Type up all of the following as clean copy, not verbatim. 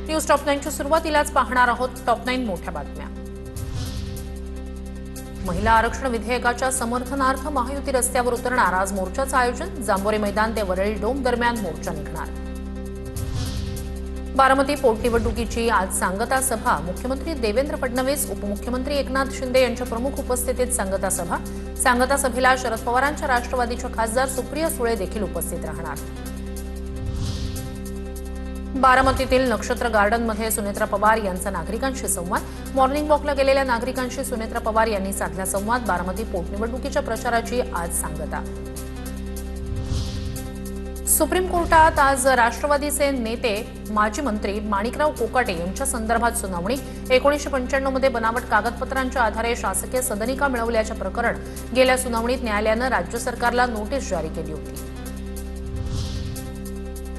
News top 9च्या सुरुवातीलाच पाहणार आहोत टॉप 9 मोठ्या बातम्या। महिला आरक्षण विधेयकाच्या समर्थनार्थ महायुती रस्त्यावर उतरणार। आज मोर्चाचं आयोजन। जांभोरे मैदान ते वरळी डोम दरम्यान मोर्चा निघणार। बारामती पोटनिवडणुकीची आज सांगता सभा। मुख्यमंत्री देवेंद्र फडणवीस, उपमुख्यमंत्री एकनाथ शिंदे यांच्या प्रमुख उपस्थितीत सांगता सभा। सांगता सभेला शरद पवारांच्या राष्ट्रवादीच्या खासदार सुप्रिया सुळे देखील उपस्थित राहणार। बारामतीतील नक्षत्र गार्डनमध्ये सुनेत्रा पवार यांचा नागरिकांशी संवाद। मॉर्निंग वॉकला गेलेल्या नागरिकांशी सुनेत्रा पवार यांनी साधला संवाद। बारामती पोटनिवडणुकीच्या प्रचाराची आज सांगता। सुप्रीम कोर्टात आज राष्ट्रवादीचे नेते माजी मंत्री माणिकराव कोकाटे यांच्या संदर्भात सुनावणी। 1995 मध्ये बनावट कागदपत्रांच्या आधारे शासकीय सदनिका मिळवल्याच्या प्रकरण गेल्या सुनावणीत न्यायालयानं राज्य सरकारला नोटीस जारी केली होती।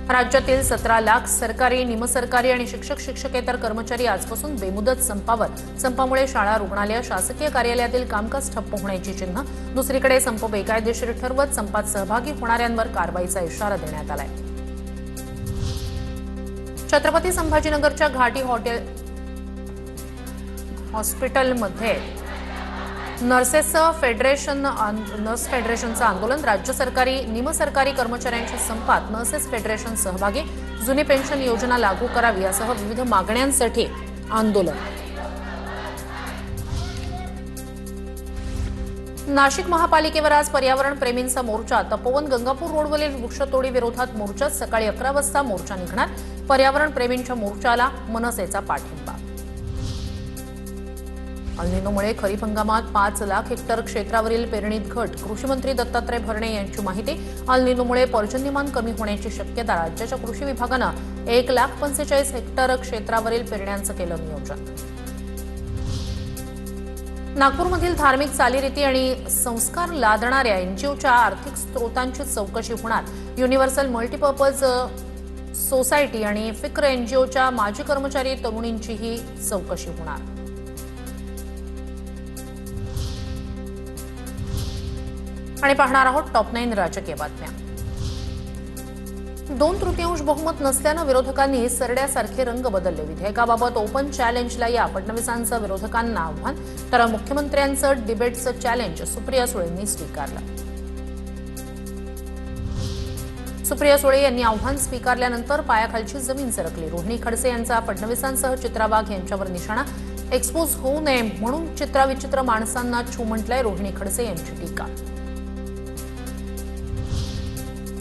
राज्यातील 17 लाख सरकारी, निमसरकारी आणि शिक्षक-शिक्षकेतर कर्मचारी आजपासून बेमुदत संपावर। संपामुळे शाळा, रुग्णालय, शासकीय कार्यालयातील कामकाज ठप्प होण्याची चिन्ह। दुसरीकडे संप बेकायदेशीर ठरवत संपात सहभागी होणाऱ्यांवर कारवाईचा इशारा देण्यात आलाय। छत्रपती संभाजीनगरच्या घाटी हॉस्पिटलमध्ये नर्स फेडरेशनचं आंदोलन। राज्य सरकारी, निमसरकारी कर्मचाऱ्यांच्या संपात नर्सेस फेडरेशन सहभागी। जुनी पेन्शन योजना लागू करावी यासह विविध मागण्यांसाठी आंदोलन। नाशिक महापालिकेवर आज पर्यावरण प्रेमींचा मोर्चा। तपोवन गंगापूर रोडवरील वृक्षतोडी विरोधात मोर्चा। सकाळी 11 वाजता मोर्चा निघणार। पर्यावरण प्रेमींच्या मोर्चाला मनसेचा पाठिंबा। अल निनोमुळे खरीप हंगामात 5 लाख हेक्टर क्षेत्रावरील पेरणीत घट। कृषी मंत्री दत्तात्रय भरणे यांची माहिती। अल निनोमुळे पर्जन्यमान कमी होण्याची शक्यता। राज्याच्या कृषी विभागानं 1,45,000 हेक्टर क्षेत्रावरील पेरण्यांचं केलं नियोजन। नागपूरमधील धार्मिक चालीरीती आणि संस्कार लादणाऱ्या एनजीओच्या आर्थिक स्रोतांची चौकशी होणार। युनिव्हर्सल मल्टीपर्पज सोसायटी आणि फिक्र एनजीओच्या माजी कर्मचारी तरुणींचीही चौकशी होणार। आणि पाहणार आहोत टॉप 9 राजकीय बातम्या। 2/3 बहुमत नसल्यानं विरोधकांनी सरड्यासारखे रंग बदलले। विधेयकाबाबत ओपन चॅलेंजला या फडणवीसांचं विरोधकांना आव्हान, तर मुख्यमंत्र्यांचं डिबेटचं चॅलेंज सुप्रिया सुळेंनी स्वीकारलं। सुप्रिया सुळे यांनी आव्हान स्वीकारल्यानंतर पायाखालची जमीन सरकली। रोहिणी खडसे यांचा फडणवीसांसह चित्रा वाघ यांच्यावर निशाणा। एक्सपोज होऊ नये म्हणून चित्राविचित्र माणसांना छू म्हटलंय रोहिणी खडसे यांची टीका।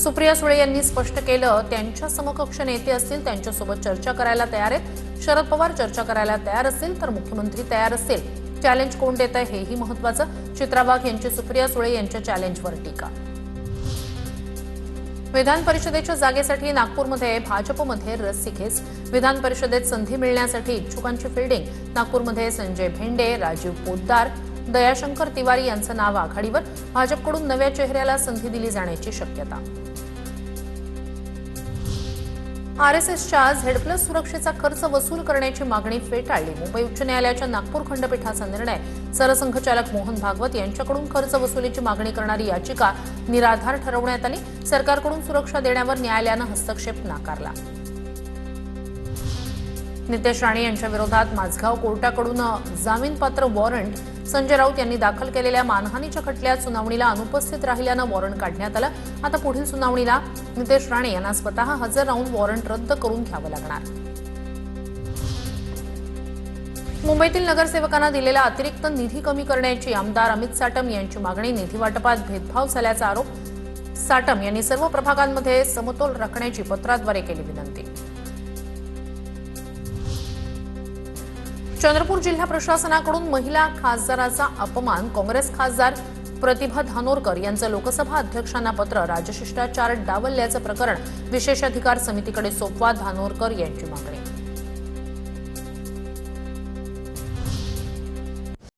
सुप्रिया सुळे यांनी स्पष्ट केलं, त्यांच्या समकक्ष नेते असतील त्यांच्यासोबत चर्चा करायला तयार आहेत। शरद पवार चर्चा करायला तयार असतील तर मुख्यमंत्री तयार असतील। चॅलेंज कोण देत आहे हेही महत्त्वाचं। चित्रा वाघ यांची सुप्रिया सुळे यांच्या चॅलेंजवर टीका। विधान परिषदेच्या जागेसाठी नागपूरमध्ये भाजपमध्ये रस्सीखेच। विधान परिषदेत संधी मिळण्यासाठी इच्छुकांची फिल्डिंग। नागपूरमध्ये संजय भेंडे, राजीव पोद्दार, दयाशंकर तिवारी यांचं नाव आघाडीवर। भाजपकडून नव्या चेहऱ्याला संधी दिली जाण्याची शक्यता। आरएसएसच्या झेड+ सुरक्षेचा खर्च वसूल करण्याची मागणी फेटाळली। मुंबई उच्च न्यायालयाच्या नागपूर खंडपीठाचा निर्णय। सरसंघचालक मोहन भागवत यांच्याकडून खर्च वसुलीची मागणी करणारी याचिका निराधार ठरवण्यात आली। सरकारकडून सुरक्षा देण्यावर न्यायालयानं हस्तक्षेप नाकारला। नितेश राणे यांच्या विरोधात माझगाव कोर्टाकडून जामीनपात्र वॉरंट। संजय राऊत यांनी दाखल केलेल्या मानहानीच्या खटल्यात सुनावणीला अनुपस्थित राहिल्यानं वॉरंट काढण्यात आलं। आता पुढील सुनावणीला नितेश राणे यांना स्वतः हजर राहून वॉरंट रद्द करून घ्यावं लागणार। मुंबईतील नगरसेवकांना दिलेला अतिरिक्त निधी कमी करण्याची आमदार अमित साटम यांची मागणी। निधी वाटपात भेदभाव झाल्याचा आरोप। साटम यांनी सर्व प्रभागांमध्ये समतोल राखण्याची पत्राद्वारे केली विनंती। चंद्रपूर जिल्हा प्रशासनाकडून महिला खासदाराचा अपमान। काँग्रेस खासदार प्रतिभा धानोरकर यांचं लोकसभा अध्यक्षांना पत्र। राजशिष्टाचार डावलल्याचं प्रकरण विशेषाधिकार समितीकडे सोपवा, धानोरकर यांची मागणी।